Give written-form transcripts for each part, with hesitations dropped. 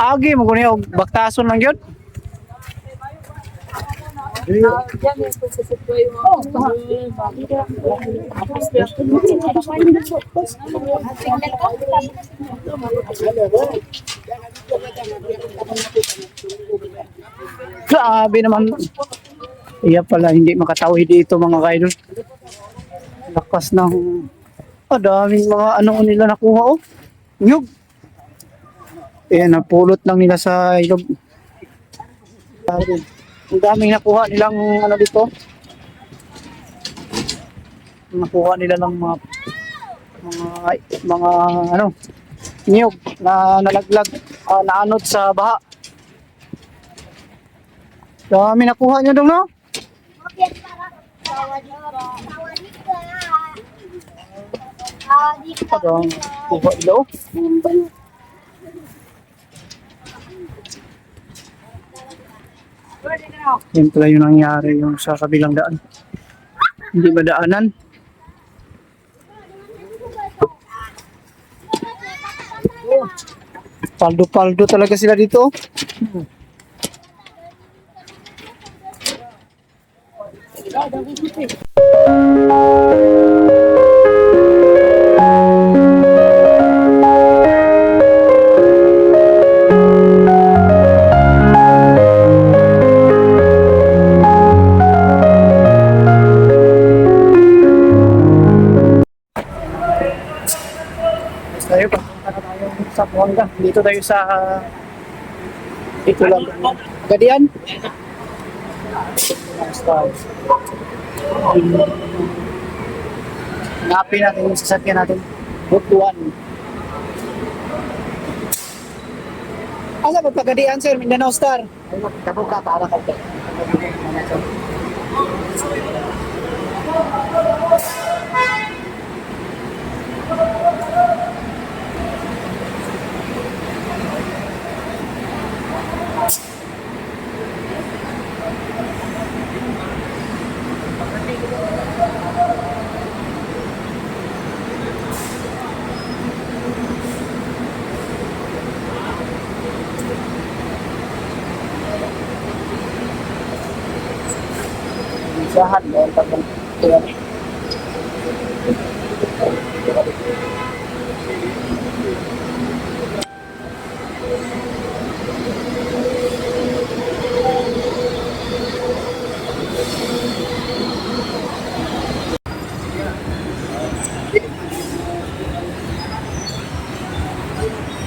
Agi mo kuno og baktason lang gyud. Diyan yung pagsasaboy mo. Grabe naman. Iya pala hindi makatawid dito mga kaidol. Lakas ng daming mga ano nila nakuha oh. Nyug. Napulot lang nila sa ilog. Ang daming nakuha nilang ano dito. Nakuha nila ng mga ano niyog na nalaglag naanod sa baha. Dami nakuha nyo dong no? Padang kuha nila oh. Yan pala yung nangyari yung sa kabilang daan. Hindi ba daanan? Paldo-paldo talaga sila dito. Tayo papunta na tayo sa Buanga. Dito tayo sa ito lang. Gadian? Hanapin natin yung sasakyan natin. Route 1. Asa magpagadian sir? Mindanao Star? Ay, magkabuka para ka. Jahat ya terbentuk.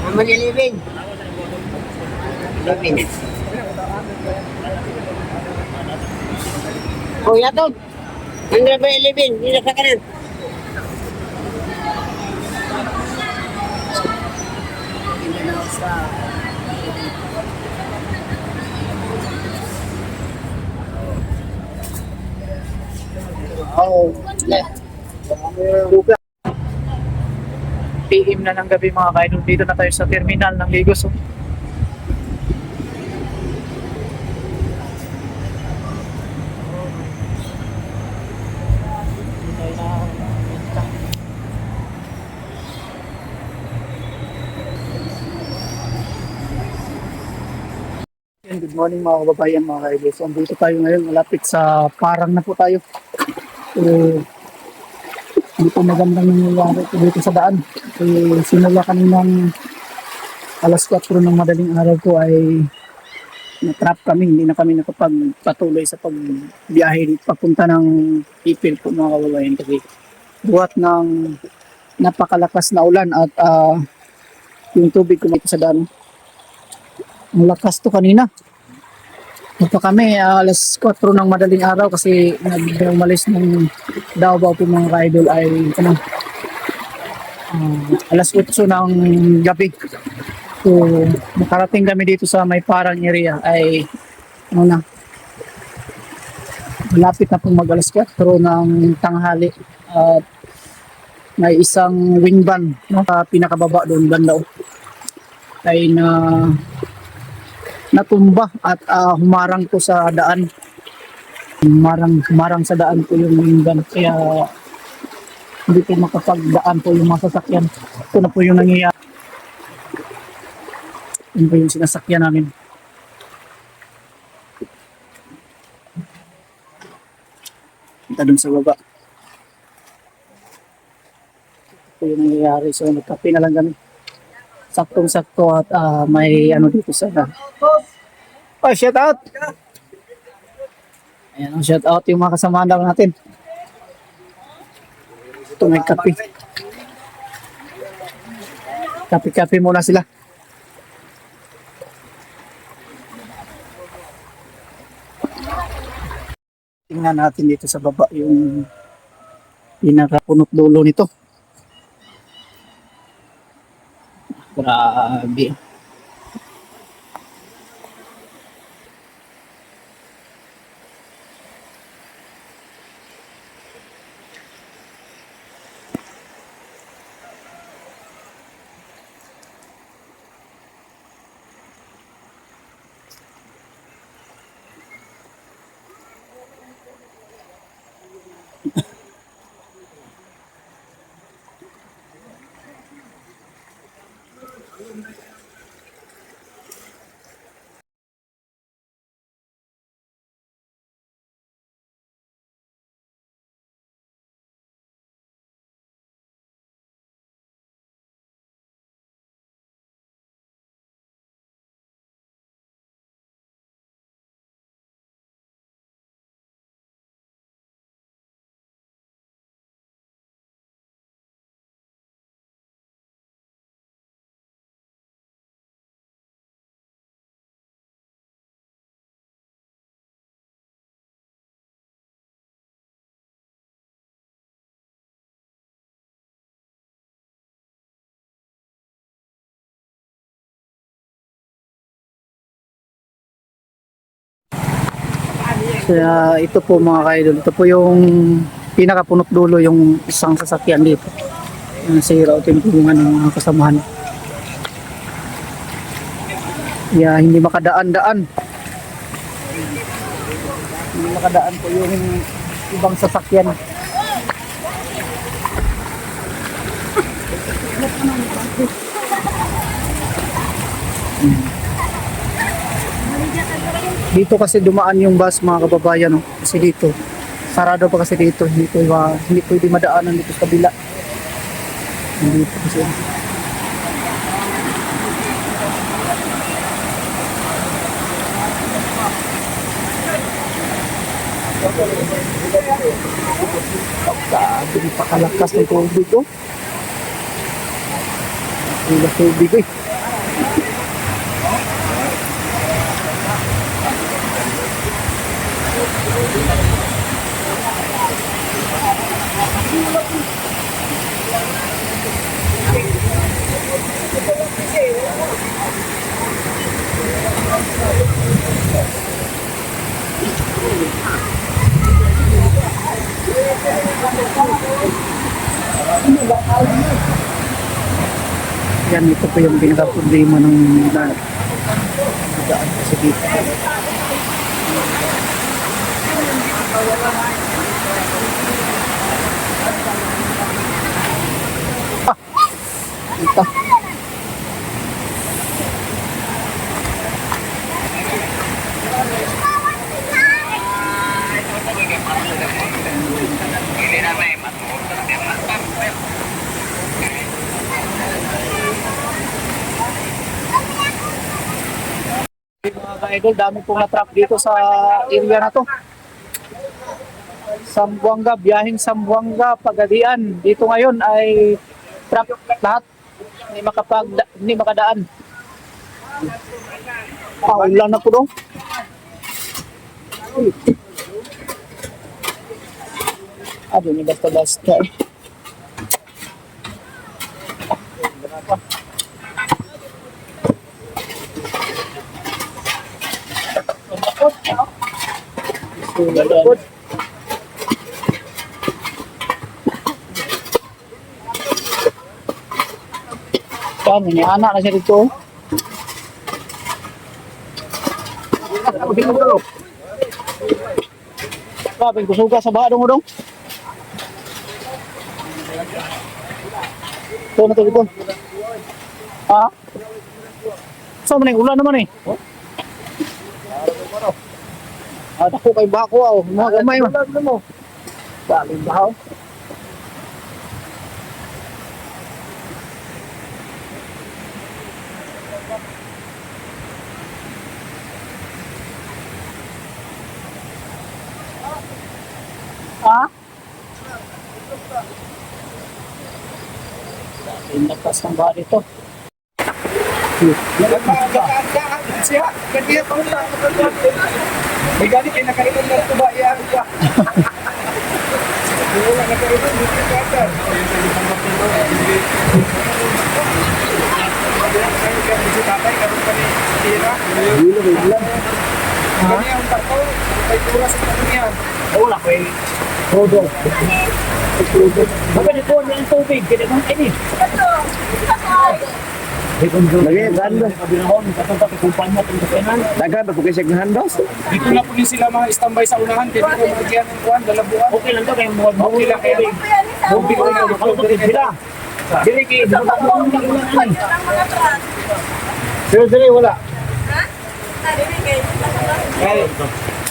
Namanya living. Oh ya tuh, Andra by living, hindi sa kanan. Oh, PM na ng gabi mga kaidol. Dito na tayo sa terminal ng Ligos. Oh. Good morning mga kababayan, mga kaidol. So, dito tayo ngayon, malapit sa Parang na po tayo. So, dito magandang nangyayari dito sa daan. Simula kaninang alas 4 ng madaling araw ko ay na-trap kami. Hindi na kami nakapagpatuloy sa pagbiyahe papunta ng Ipil po mga kababayan. Kasi buhat ng napakalakas na ulan at yung tubig kumita sa daan. Ang lakas to kanina. Ito kami alas 4 ng madaling araw kasi nag-umalis ng Davao po mga ka-idol ay alas 8 ng gabi. So nakarating kami dito sa may Parang area ay malapit na pong mag alas 4 ng tanghali at may isang wing van pinakababa doon banda ay natumba at humarang po sa daan. Humarang sa daan po yung wingban. Kaya hindi po makapagdaan po yung mga sasakyan. Ito na po yung nangyayari. Yun po yung sinasakyan namin. Punta dun sa baba. Ito yung nangyayari. So, nagkape na lang kami. Saktong-sakto at may ano dito sa... Oh, shout out! Ayan, shout out yung mga kasamahan daw natin. Ito may kape. Kape-kape muna sila. Tingnan natin dito sa baba yung pinakapunot dulo nito. Grabe. Kaya ito po mga kaidol, ito po yung pinakapunot dulo yung isang sasakyan dito. Yung sira o tinutulungan ng mga kasamahan. Kaya hindi makadaan-daan. Hindi makadaan po yung ibang sasakyan. Dito kasi dumaan yung bus mga kababayan, no? Kasi dito sarado pa kasi dito, hindi pwede madaanan dito sa kabila. Dito kasi sabi pakalakas ng tubig, oh. Ang tubig, eh. Yan, ito po yung pinaka-problema ng daan kasi dito. Ito. Mga ka-idol, dami pong na-trap dito sa area na to. Sambuanga, biyaheng Sambuanga, Pagadian. Dito ngayon ay trap lahat. Hindi makadaan. Ulan na po dong. Doon yung basta-basta. Sulat. Kami ni anak na siya dito. Sabi ko suga sa baha dong. Ito na to dito. Ha? Saan man yung ulan naman eh? At ako kay Bako ako, mga gamay mo. Daling bahaw. Ha? Inatas ng baha dito. May gani kayo nakainom na ito ba? Iyan ka. Wala nakainom dito ka ka. Si tatay, karoon pa ni Tira. Kani ang tako, may tulas sa kanya. Wala ko eh. Rodo. Bakit ito ang tubig? Kaya kung ini. Lagi, ganda. Dagan ba po kayo siya handos? Dito na po din sila mga standby sa unahan. Kaya dito magyan ng kuhan, dalabuan. Okay lang to kaya mga Okay lang kaya. tubig ko na makalutid sila. Dili kay Dire, wala.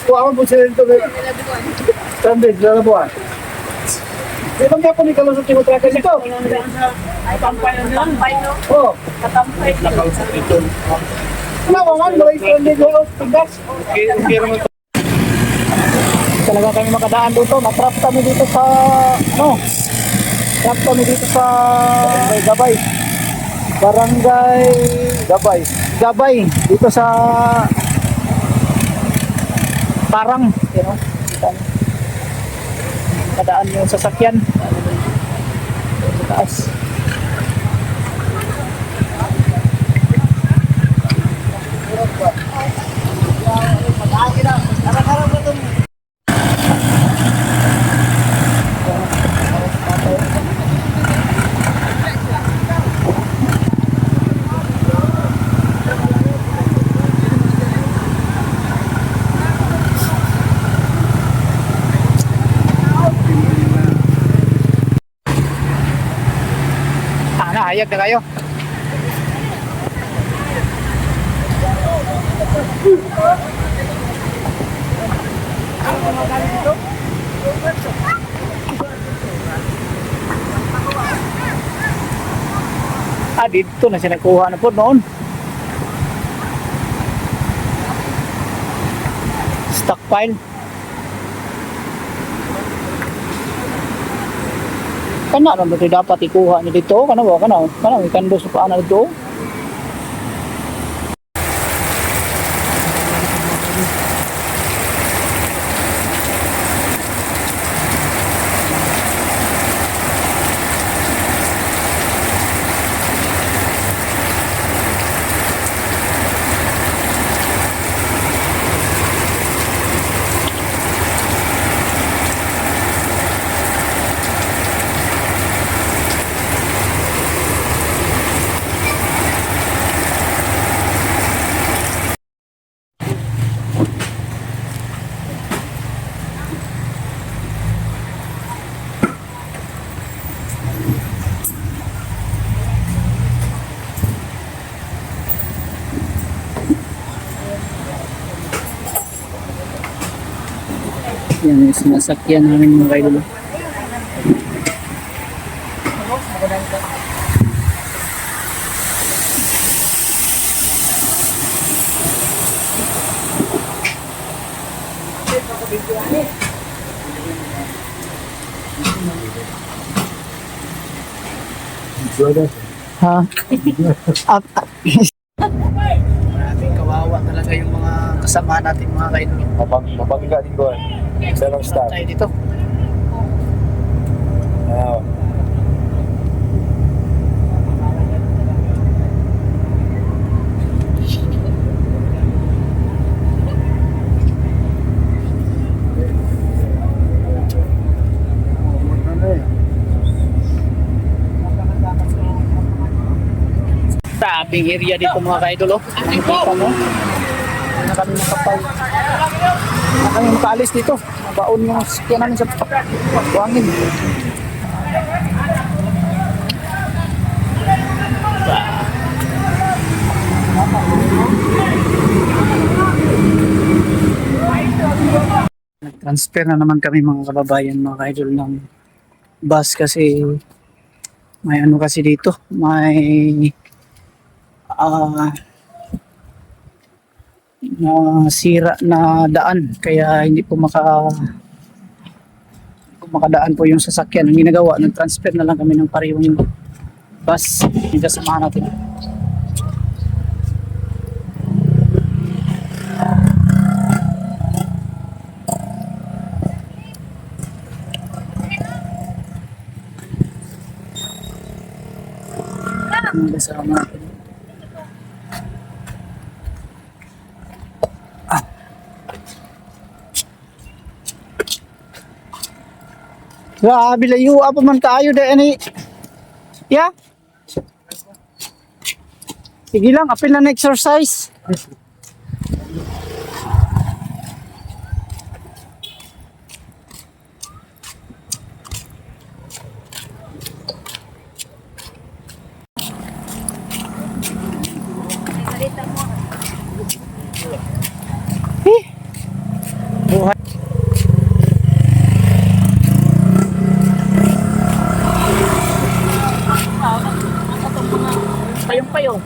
Kuha mo po sila dito. Standby, dalabuan. Di ba nga po ni Kalusot yung tracker dito? Katampay no? Oo. Katampay. Wala ko nga, malay standby ko. Tinggas. Okay naman ito. talaga kami makadaan dito. Na-trap kami dito sa trap kami dito sa Gabay. Barangay Gabay. Gabay dito sa Parang, kadaan yung sasakyan sa taas. Nahayag na kayo. Dito na siya nakuha na po noon. Stockpile. Kana naman ito dapat ikuha niyo dito. Kana ba? Kana may kando sa paan dito. Yan yung sinasakyan namin mga kaidol. Ha? Maraming kawawa talaga yung mga kasama natin mga kaidol. Mabangga din ko. Dalawang staff. Tayo dito. Tabing area dito mga kaidol. Nakita mo? Na kami makapal. Na kami makaalis dito. Baon yung sakyan namin sa buhangin. Transfer na naman kami mga kababayan, mga idol ng bus kasi may ano kasi dito, may ah sira na daan kaya hindi po makadaan po yung sasakyan. Ang ginagawa, nag-transfer na lang kami ng parehong bus. Hindi samahan natin. Ang kasama natin. Grabe layo apa man kaayo da ani. Ya. Sige lang, apil na exercise. Eh. Buhay. Payong-payong.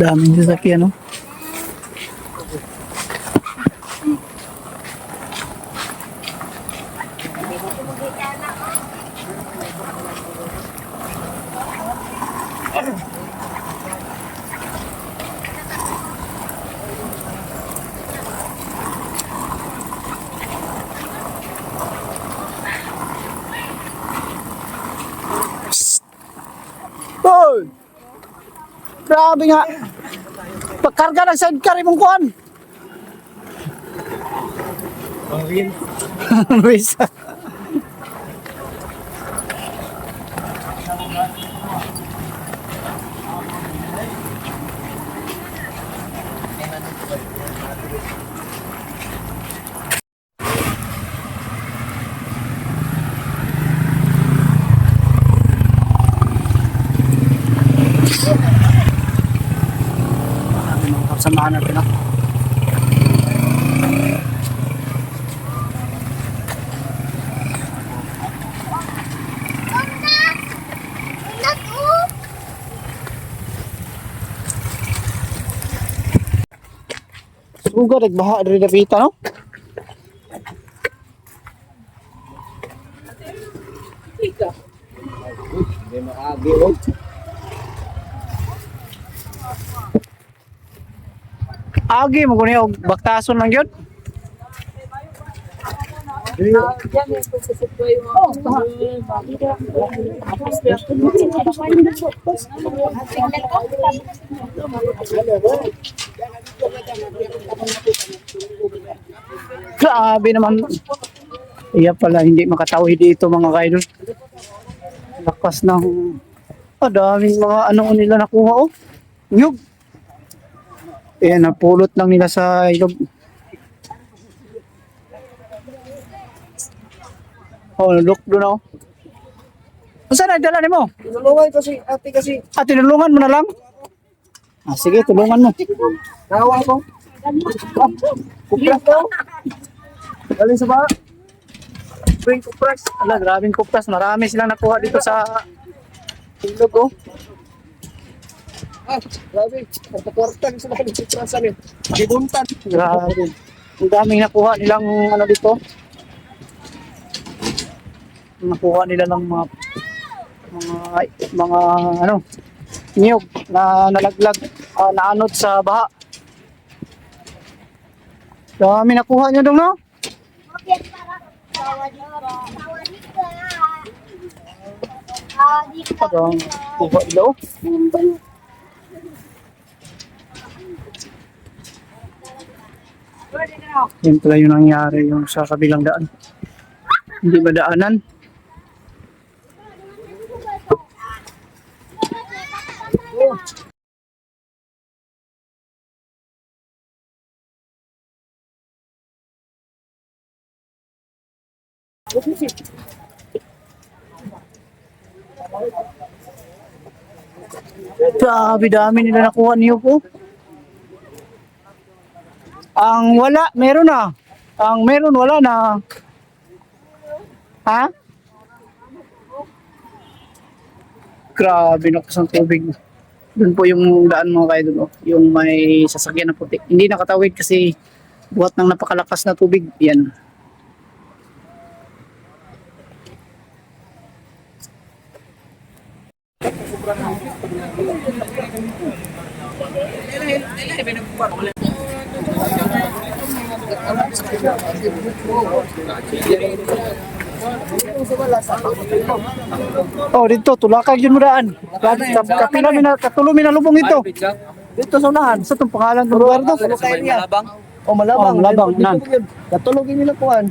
Daming sasakyan, no? Hoy! Grabe nga. Pagkarga ng sidecar imong kuan. Bisa. Samahan natin ako. Suga nagbaha diri dapita, no? Hindi makagi, oh. Agi mo kuno og baktason lang gyud. Diyan yung pagsasabay mo. Grabe naman. Iya pala hindi makatawid dito mga kaidol. Lakas ng daming mga ano nila nakuha, oh. Nyug. Napulot lang nila sa ilog. Oh, look doon, oh. Saan ay dala nimo? Tinulungan kasi, ate kasi. Tinulungan mo na lang. Sige, tulungan mo. Nahawa ko. Kupras ko. Galing sa ba? Spring kupras. Ala, grabing kupras. Marami silang nakuha dito sa ilog, oh. Grabe. Pagkaportan sa mga kuprasan eh. Gibuntan. Grabe. Ang daming nakuha nilang ano dito. Nakuha nila ng mga ano niyog na nalaglag, naanod sa baha. Dami nakuha niyo dong, no? Parang kuha ilo. Yan pala yung nangyari yung sa kabilang daan. Hindi ba daanan? Grabe dami nila nakuha niyo po. Ang wala, meron na. Ang meron, wala na. Ha? Grabe nakas ang tubig. Doon po yung daan mga kayo doon. Yung may sasakyan na puti. Hindi nakatawid kasi buhat ng napakalakas na tubig. Yan. Oh, dito tulakag yun mo daan. Kapila mi na katulo mi na lubong ito. Dito sa unahan, sa tong pangalan ng lugar to. Malabang. Oh, malabang nan. Katulog nila kuan.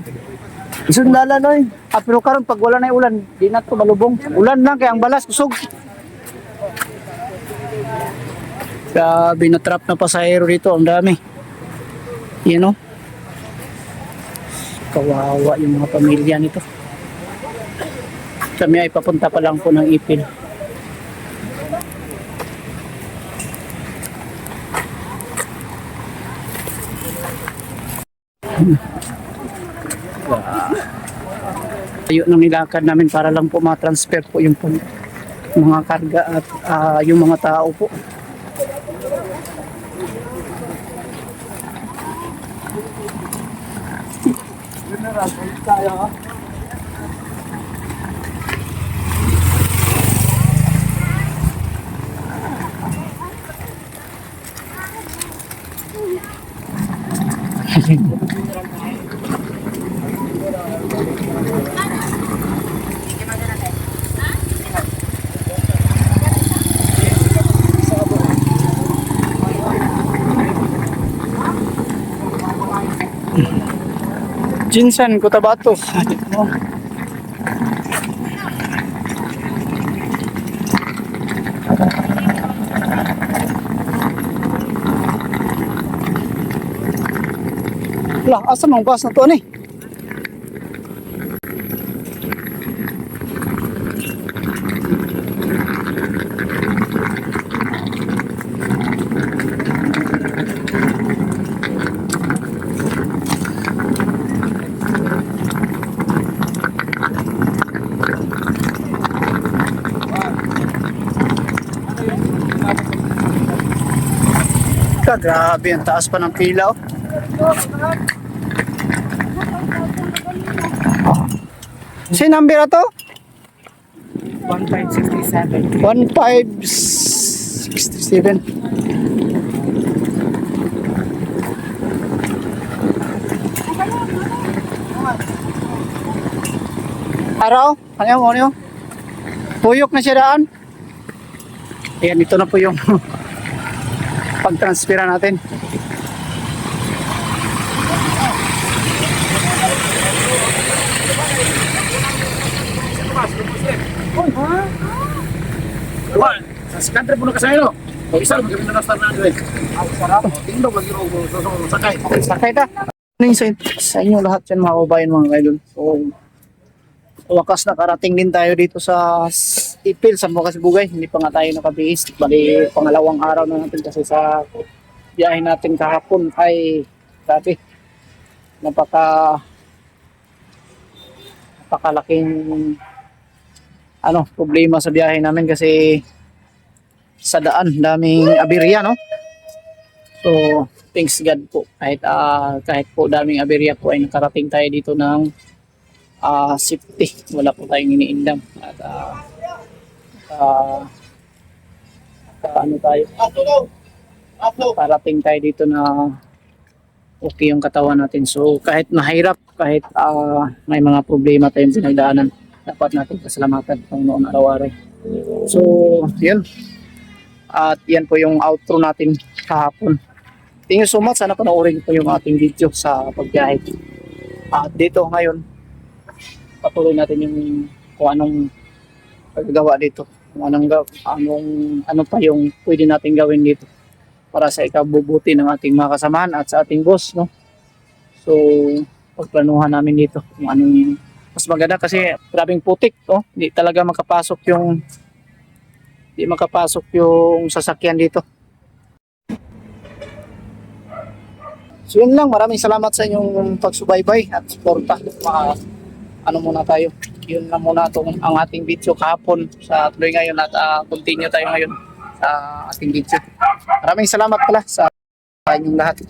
Isundala noy. Ah, pero karon pag wala na ulan, di na to malubong. Ulan lang kaya ang balas kusog. Grabe na trap na pasahero dito, ang dami. Yan o. Kawawa yung mga pamilya nito. Kami ay papunta pa lang po ng Ipil. Tayo ng nilakad namin para lang po ma-transfer po yung mga karga at yung mga tao po. Jinsan Cotabato. Lah, asa mang bus na to ni? Grabe, ang taas pa ng pila. Oh. Si number to? 1567. 1567. Araw? Ano yun? Tuyok na siya daan. Ayan, ito na po yung pag-transfera natin. Sa country po na kasayro. O isa, magkabin na star na rin. Ang sarap. Tingnan mo, sakay. Sakay ta. Ano yung sa inyo lahat yan mga kababayan mga kaidol. So, wakas nakarating din tayo dito sa Ipil, sa Bugay. Hindi pa nga tayo nakabihis. Bali, pangalawang araw na natin kasi sa biyahe natin kahapon ay grabe. Napakalaking problema sa biyahe namin kasi sa daan, daming aberya, no? So, thanks God po. Kahit po daming aberya po ay nakarating tayo dito ng safety. Wala po tayong iniindam. At parating tayo dito na okay yung katawan natin. So, kahit mahirap, kahit may mga problema tayong pinagdaanan, dapat natin pasalamatan ng noon araw-araw. So, yun. At yan po yung outro natin kahapon. Thank you so much. Sana panoorin po yung ating video sa pagbiyahe. At dito ngayon, patuloy natin yung kung anong paggawa dito. Kung ano pa yung pwede natin gawin dito para sa ikabubuti ng ating mga kasamahan at sa ating boss, no? So, pagplanuhan namin dito kung anong mas maganda kasi grabing putik, oh. Hindi talaga makapasok Di makapasok yung sasakyan dito. So yun lang, maraming salamat sa inyong pagsubaybay at suporta. Ano muna tayo, yun lang muna ang ating video kahapon sa tuloy ngayon at continue tayo ngayon sa ating video. Maraming salamat pala sa inyong lahat.